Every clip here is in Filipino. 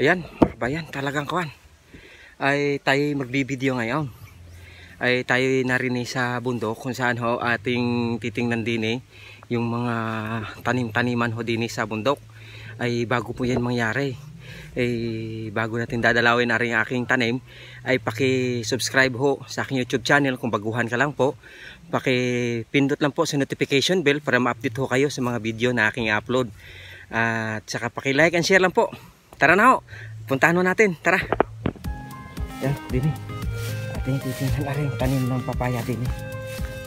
Ayan, bayan, talagang kawan. Ay tayo magbibideo ngayon. Ay tayo narinig sa bundok kung saan ho ating titingnan din yung mga tanim-taniman ho din sa bundok. Ay bago po yan mangyari. Ay bago natin dadalawin na rin aking tanim, ay paki-subscribe ho sa aking YouTube channel kung baguhan ka lang po. Paki-pindot lang po sa notification bell para ma-update ho kayo sa mga video na aking upload. At saka paki-like and share lang po. Tara na ho, puntahan mo natin, tara. Yan, din ating titingnan na rin tanim ng papaya din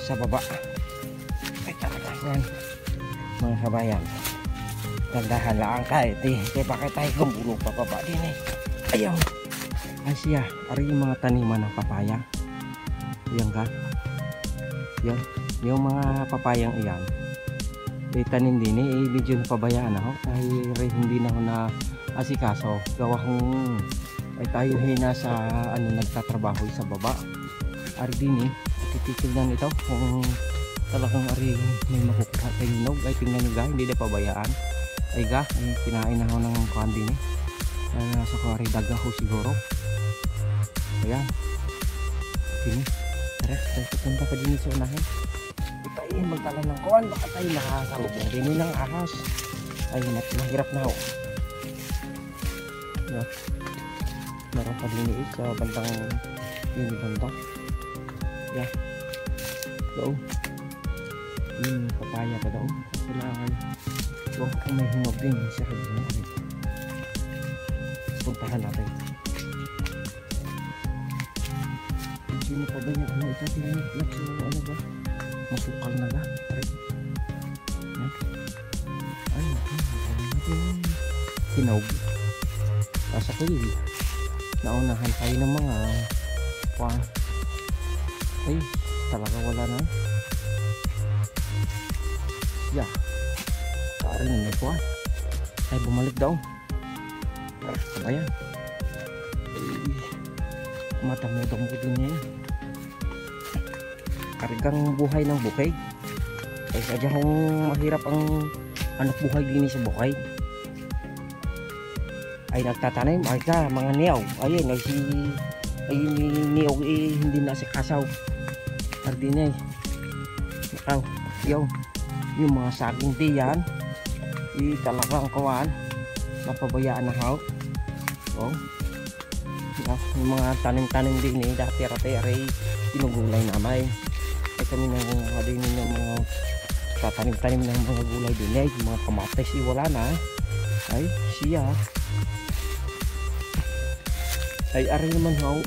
sa baba. Ay talaga yan, mga kabayan. Tandahan lang kahit bakit tayo gumulong pababa din Ayaw. Ay siya, ari yung mga taniman ng papaya. Yan ka. Yan, yung mga papayang iyan. Tanim din medyo napabayaan ako. Kahit hindi na ako na asikaso. Gawa kong ay tayo nasa nagtatrabaho sa baba. Ari din titignan ito kung talagang ari may makukuha tayo nog. Ay tingnan nyo hindi na pabayaan. Ay kinain na ako ng kandi nasa kuwari daga ko siguro. Ayan ini tara tayo pupunta pa din sa unahin. Tayo magtala ng kuwan, baka tayo nakasalubong din ng ahas. Ay mahirap na ako. Yan, meron pa din sa bandang ini banda. Yan doon papaya pa doon. Kailangan huwag kung may hinog din sa kanya. Puntahan natin. Sino pa ba yung ito? Ano ba? Masukal na lang. Ay, hinog. Asa ko naunahan tayo ng mga ay, talaga wala na. Yeah. Kari na may kuha. Ay bumalik daw. Ayan. Matamudang mo din niya. Karigang buhay ng bukay. Ay sadya kung mahirap ang anak buhay din sa bukay. Ay nagtatanim. Ay ka mga niyaw. Ayun ay niyaw hindi na si kasaw. Kardinay. Nakaw. Yung mga saging diyan talagang kawan napabayaan na haw. Yung mga tanim-tanim din dati aray tinugulay naman. Ay kami nangunguha din ng mga tatanim-tanim ng mga gulay din yung mga kamatis wala na. Ay siya ay aray naman haw.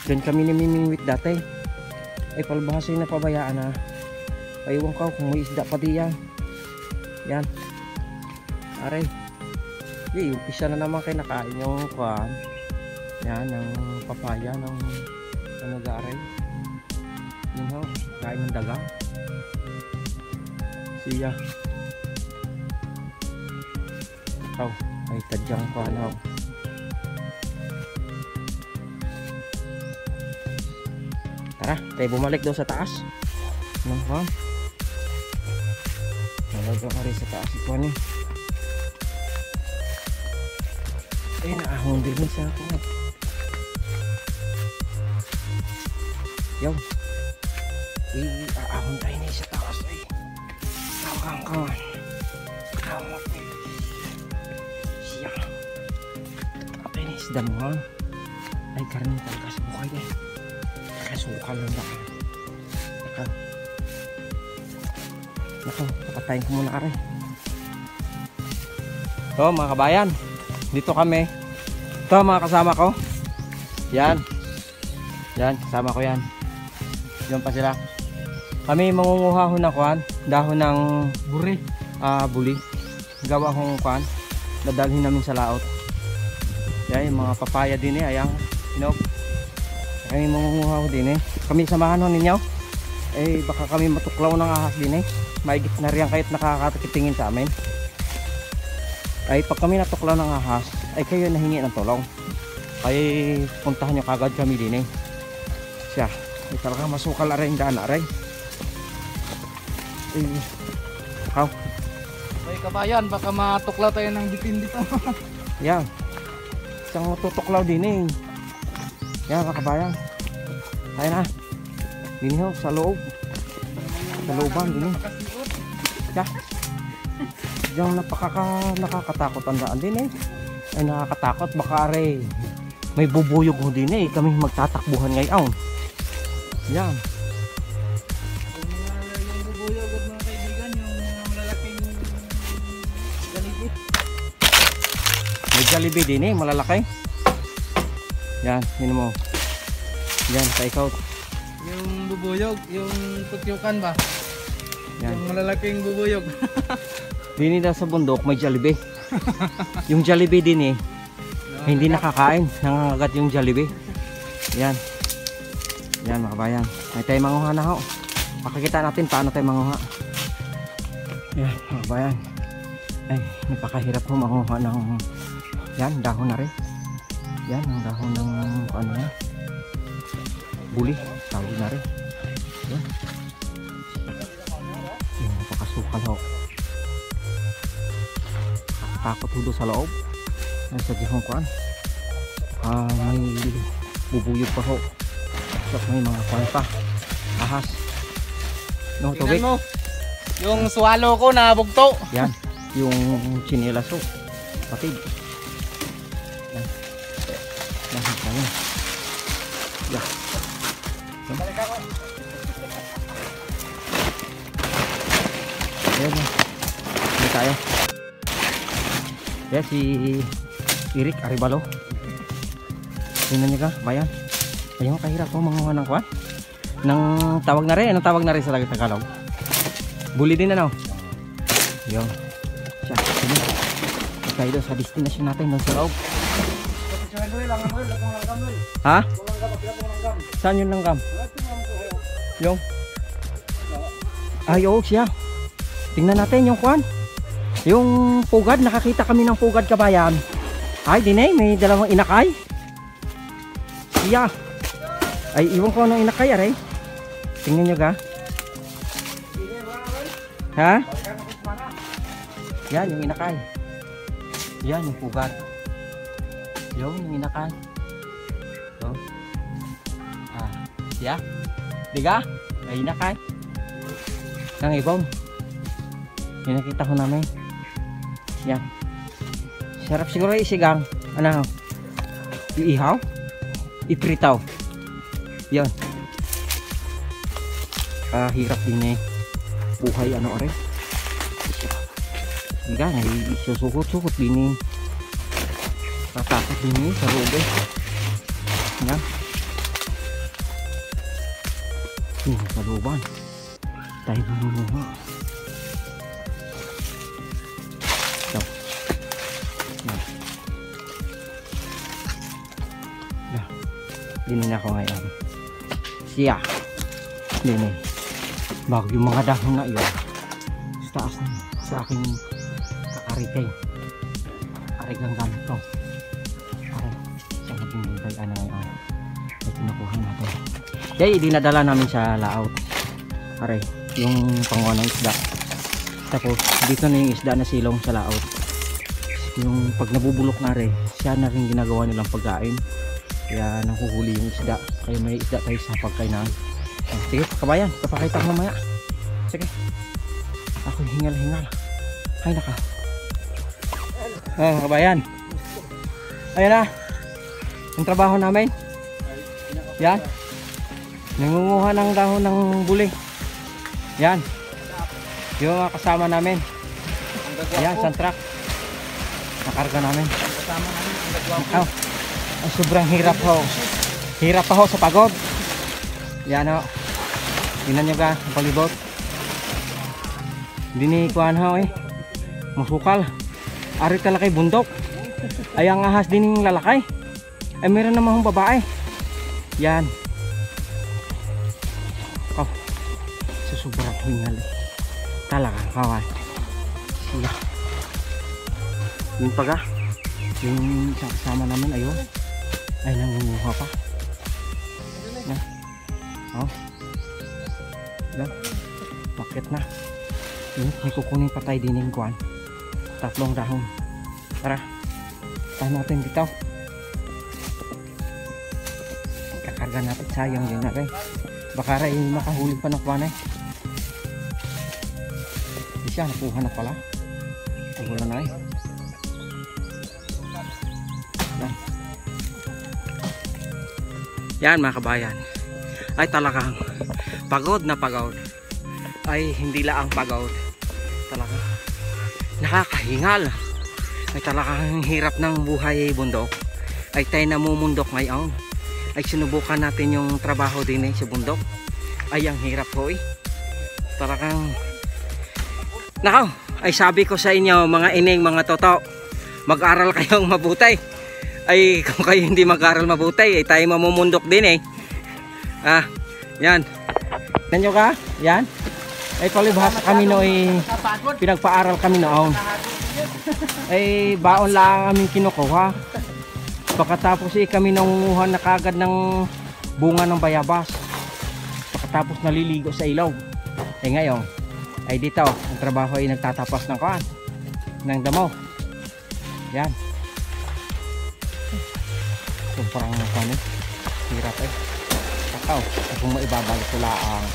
Doon kami namimingwit dati. Ay palbahas ay napabayaan na. Aywan ka kung may isda pa diyan. Yan. Aray. Umpisa na naman kayo nakain yung kuhan. Yan, ng papaya, ng aray. Yun ho, kain ng daga. Siya. Ikaw, ay tadyang kuhan ho. Tara, tayo bumalik daw sa taas. Nang kuhan. Talagang ari sa taas ikuan ay naahon din sa ako. Yaw aahon tayo na sa taas ay tawang kawan siya apa ini sedang mo ay karena talaga sa bukay kasukal lang baka papatayin ko muna kare. So mga kabayan, dito kami. Ito mga kasama ko. Yan kasama ko yan. Yan pa sila. Kami mangunguha ho ng kuhan, dahon ng buli. Gawa kong kuhan, dadalhin namin sa laot. Yan yung mga papaya din ayan hinog. Kami mangunguha ho din Kami samahan ho ninyo. Eh baka kami matuklaw ng ahas din maigit na riyan kahit nakakakitingin sa amin. Ay pag kami natuklaw ng ahas ay kayo nahingi ng tulong. Ay puntahan nyo kagad kami din siya. Ay talaga masukal na rin daan na rin. Ay kabayan, baka matuklaw tayo ng bitin dito. Yan. Isang tutuklaw din eh. Yan mga kabayan. Tayo na. Dini ho, sa loob. Sa looban, dini. Yan. Yung nakakatakot ang daan din eh. Ay nakakatakot. Baka rin may bubuyog ho din eh. Kami magtatakbuhan ngayon. Yan. Yung bubuyog at mga kaibigan, yung malalaking Jollibee. May Jollibee din eh, malalaki. Yan, yun mo. Yan, sa ikaw. Yung bubuyog, yung putyukan ba? Yan. Yung malalaking bubuyog. Dini daw sa bundok may Jollibee. Yung Jollibee din eh, hindi nakakain. Nangangagat yung Jollibee. Yan. Yan mga kabayan. May tayo manguha na ho. Pakikita natin paano tayo manguha. Yan mga kabayan. Ay, napakahirap ho manguha ng yan, dahon na rin. Yan, ang dahon ng ano yan. Buli, tawag na rin. Yan. Yan, napakasukal ho. Takot ho sa loob. Ay, sa dihong kuan. May bubuyog pa ho. So, may mga kuan pa. Ahas. No, tubig. Tingnan mo, yung swallow ko na bugto. Yan, yung chinelas ho. Patid. Yan. Yan, yan. Yan. Balik ako. Ayan yan. Hindi tayo. Yan si Eric Aribalo. Tingnan niyo ka, bayan. Ayun, kahirap po manguha ng kuwan. Nang tawag na rin. Anong tawag na rin sa Tagalog? Buli din ano? Yun. Siya. Sino? Tayo doon sa destination natin doon sa loob. Ha? Saan yung langgam? Yung? Ay, oo siya. Tingnan natin yung kuwan. Yung pugad. Nakakita kami ng pugad kabayan. Ay, dinay. May dalawang inakay. Siya. Ay, iwan ko anong inakay aray. Tingnan nyo ka. Ha? Yan, yung inakay. Yan, yung pugad. Yung inakay. So. Siya. Diga? Ay, inakay. Nang ibong. Yung nakita ko namin. Yan. Sarap siguro isigang. Ano? Iihaw? Ipritaw. Yan. Hirap din eh. Buhay ano rin. Diga, isusukot-sukot din eh. Tatakot din eh sa loob eh. Yan. Sa looban. Tayo bumulunga. So. Yan. Yan. Dinin ako ngayon. Siya. Dinin. Bago yung mga dahon na yun. Sa taas na sa aking kakarikay. Arigang gamit ko. Aray. Sa naging bintay. Ano ngayon. Ay kinukuha natin. Kaya dinadala namin sa layout. Aray. Yung panguha ng isda. Tapos dito na yung isda na silong sa layout. Yung pag nabubulok na rin, siya na rin ginagawa nilang pagkain. Kaya nahuhuli yung isda. Kaya may isda tayo sa pagkainan. Sige kabayan, papakita ko mamaya. Sige. Ako hingal-hingal. Ay naka. Kabayan. Ayan na. Yung trabaho namin. Yan. Nangunguha ng dahon ng buli. Yan. Yung mga kasama namin. Yan, sa truck. Nakarga namin. Oh. Sobrang hirap ho. Hirap pa ho sa pagod. Yan ho. Tingnan nyo ka, ang palibot. Hindi ni kuhan ho eh. Masukal. Ari talakay bundok. Ay ang ahas din yung lalakay. Ay meron namang babae. Yan. Oh. Sobrang hingal eh. Talaga, kawan. Sila. Yung paga. Yung kasama namin ayun. Ay nangunguha pa. Yan. Oh. Yan. Bakit na? Yun, may kukunin pa tayo din yung kuwan. 3 dahon. Tara. Tahan natin dito. Kakarga natin, sayang yun na rin. Baka rin makahuli pa ng kuwan eh. Di siya, nakuha na pala. Wala na eh. Yan mga kabayan, ay talagang pagod na pagod. Ay hindi lang pagod, talagang nakakahingal. Ay talagang hirap ng buhay bundok. Ay tayo namumundok ngayon. Ay sinubukan natin yung trabaho din sa bundok. Ay ang hirap ho eh. Talagang nakaw, ay sabi ko sa inyo mga ining, mga toto, mag-aral kayong mabuti. Ay kung kayo hindi mag-aral mabuti ay tayo mamumundok din eh. Yan. Nanyo ka? Yan. Ay palibhasa kami noy, pinagpaaral kami noon. Ay baon lang aming kinukuha. Pagkatapos kami nangunguha na kagad ng bunga ng bayabas. Pagkatapos naliligo sa ilaw. Ay ngayon, ay dito, ang trabaho ay nagtatapas ng kuwan, ng damo. Yan. So parang ano, hirap eh. Takaw, kung maibabalik ko lang.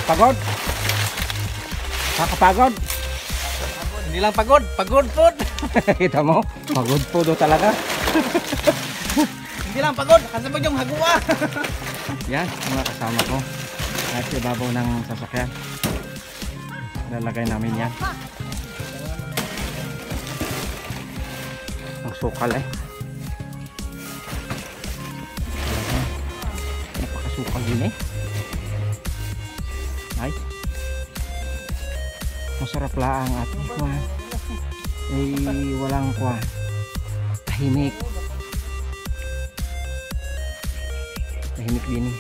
Pagod? Kakapagod? Hindi lang pagod, pagod food. Kita mo, pagod po do talaga. Hindi lang pagod, kasabag yung hagua. Yan, mga kasama ko. At ibabaw ng sasakyan. Lalagay namin yan. Ang sukal eh. Napakasukal din eh. Ay. Masarap lang at kuwan. Eh walang kuwan. Tahimik. Tahimik din eh.